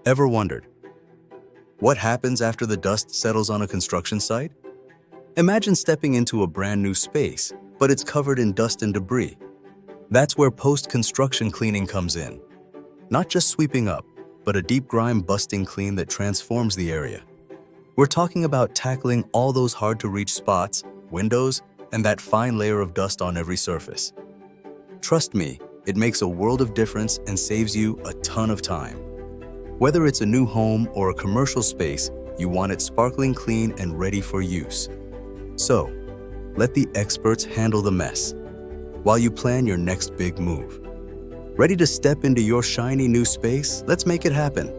Ever wondered, what happens after the dust settles on a construction site? Imagine stepping into a brand new space, but it's covered in dust and debris. That's where post-construction cleaning comes in. Not just sweeping up, but a deep grime busting clean that transforms the area. We're talking about tackling all those hard-to-reach spots, windows, and that fine layer of dust on every surface. Trust me, it makes a world of difference and saves you a ton of time. Whether it's a new home or a commercial space, you want it sparkling clean and ready for use. So, let the experts handle the mess while you plan your next big move. Ready to step into your shiny new space? Let's make it happen.